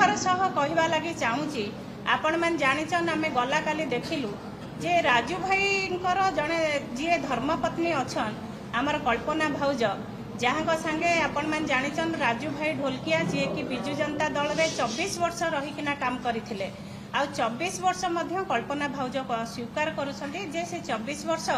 दुखर सह कहवा लगी चाहूँगी आपण मैंने जानिछन आमे गला काली देखिलु जे राजू भाई जड़े जी धर्मपत्नी अच्छन आमर कल्पना भाउज जहाँ संगे आपण मैंने जानिछन राजू भाई ढोलकिया जी कि बिजु जनता दल में 24 वर्ष रहीकिना काम करथिले आ 24 वर्ष मध्य कल्पना भाउज स्वीकार करुछंती जे से 24 वर्ष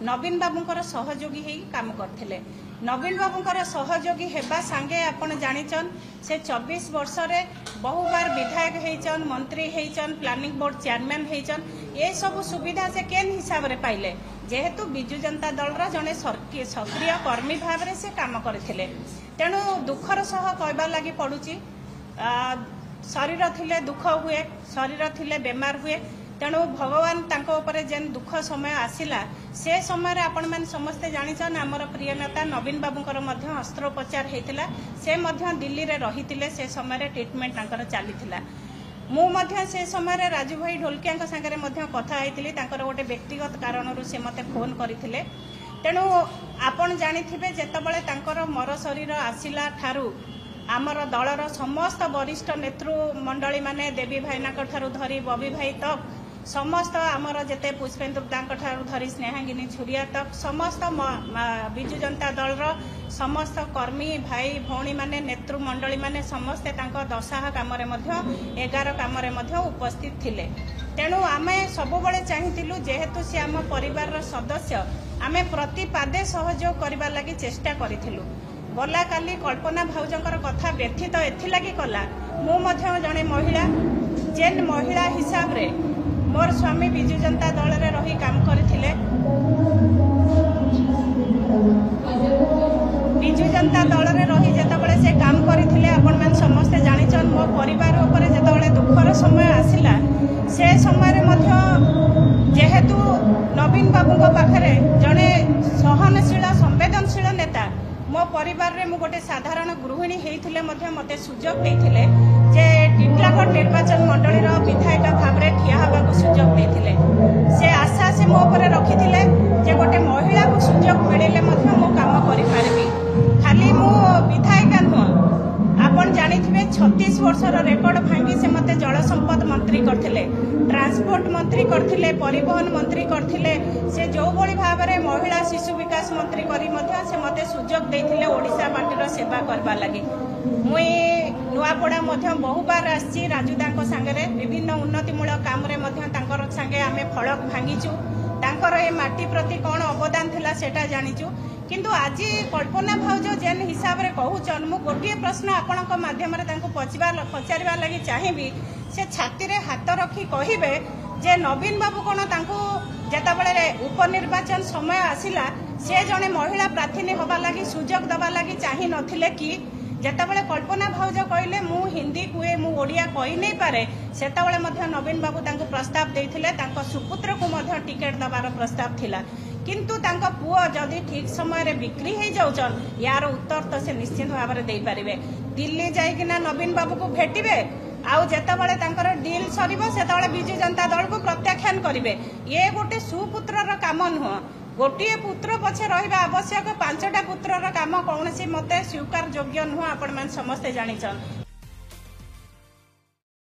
नवीन बाबूंकर सहयोगी ही काम करथिले। नवीन बाबूंकर सहयोगी हेबा संगे आपण जानिछन से 24 वर्ष रे बहु बार विधायक हेचन मंत्री हेचन प्लानिंग बोर्ड चेयरमैन हेचन ये सब सुविधा से केन हिसाब रे पाइले जेहेतु बिजु जनता दल रा जने सक्रिय कर्मी भाव रे से काम करथिले तेणु दुखर सह कहबा लागि पडुची शरीर थिले दुख हुए शरीर थिले बेमार हुए तेणु भगवान तांको ऊपर जेन दुख समय आसिला से समय रे आपण मन समस्ते जानिछन हमर प्रिय नेता नवीन बाबूंकर मध्य अस्त्रोपचार हेतिला से मध्य दिल्ली रे रहितिले से समय रे ट्रीटमेंट तांकर चलीथिला मु मध्य से समय रे राजू भाई ढोलकिया संगे मध्य कथा हेतिली तांकर गोटे व्यक्तिगत कारणरू से मते फोन करथिले तेणु आपण जानिथिबे जेतबळे तांकर मर शरीर आसिला ठारू आमर दलर समस्त वरिष्ठ नेतृमंडली माने देवी भाईना ठारू धरी बबी भाई तक समस्त आमर जेते पुष्पेन्द्र ठारू धरी स्नेहांगिनी छुरिया तक समस्त बिजु जनता दलर समस्त कर्मी भाई भौणी माने नेतृमंडली माने समस्ते तांको दशाह कामरे मध्य 11 कामरे मध्य उपस्थित थिले तेणु आमे सबुबळे चाहिथिलु जेहेतु से आम परिवार सदस्य आमे प्रतिपादे सहयोग करबा लागि चेष्टा करिथिलु गला काली कल्पना भाउजंकर कथा व्यथित एथिलागी कला मु मध्य जने महिला जेन महिला हिसाब रे मोर स्वामी बिजु जनता दल रे रही काम करथिले बिजु जनता दल रे रही जेतबळे से काम करथिले आपण मन समस्त जानिछन मो परिवार ऊपर जेतबळे दुखर समय आसिला से समय रे मध्य जेहेतु नवीन बाबूଙ୍କ पाखरे जने सहनशील संवेदनशील नेता मो परिवार रे मु गोटे साधारण गृहिणी हेइथिले मध्य मते सुजोग देइथिले जे टिटलागढ़ निर्वाचन मंडली रो विधायक भाबरे ठिया हबा को सुजोग देइथिले से आशा से मो ऊपर रखिथिले जे गोटे महिला को सुजोग मिलिले मध्य मो काम करि पारबी खाली मु विधायक न आपण जानिथिबे 36 वर्षर रेकर्ड भांगी से मते जल संपद मंत्री करथिले ट्रांसपोर्ट मंत्री करथिले परिवहन मंत्री करथिले से जो बड़ी भाव में महिला शिशु विकास मंत्री करी मध्य से मते सुजोग देथिले ओडिशा पार्टी सेवा करबा लागि मुई नुआपड़ा मध्य बहु बार आसी राजूदा संगे विभिन्न उन्नतिमूलक काम रे मध्य तांकर संगे आमे फलक भांगीचु तांकर ए माटी प्रति कौन अवदान थिला सेटा जानिचु किंतु आज कल्पना भाउज जेन हिसाब रे कहूचन मु गोटे प्रश्न आपणक माध्यम रे तांको पचारिबा लागि चाहिबी से छाती रे हाथ रखी कहिबे जे नवीन बाबू कोन तांको जेतबळे उपनिर्वाचन समय आसिला से जने महिला प्रार्थी होबा लागि सुजोग दबा लागि चाहि नथिले कि जेतबळे कल्पना भाउज कहले मु हिंदी कुए मु ओडिया कहि नै पारे सेतबळे मध्य नवीन बाबू तांको प्रस्ताव देथिले तांको सुपुत्र को मध्य टिकेट दबार प्रस्ताव थिला किंतु तांको पुओ जदि ठीक समय रे बिक्री हे जाउचन यार उत्तर तो से निश्चित भाव रे देई परिबे दिल्ली जाइकिना नवीन बाबू को भेटिबे आउ जेतबळे तांकर डील सरीबो सेतबळे बिजु जनता दल को प्रत्याख्यान करिवे ये गोटे सुपुत्रर काम नुह गोटे पुत्र पछे रहिबा आवश्यक 5टा पुत्रर काम कौन सी मते स्वीकार योग्य नुह आपण मान समस्ते जानिछन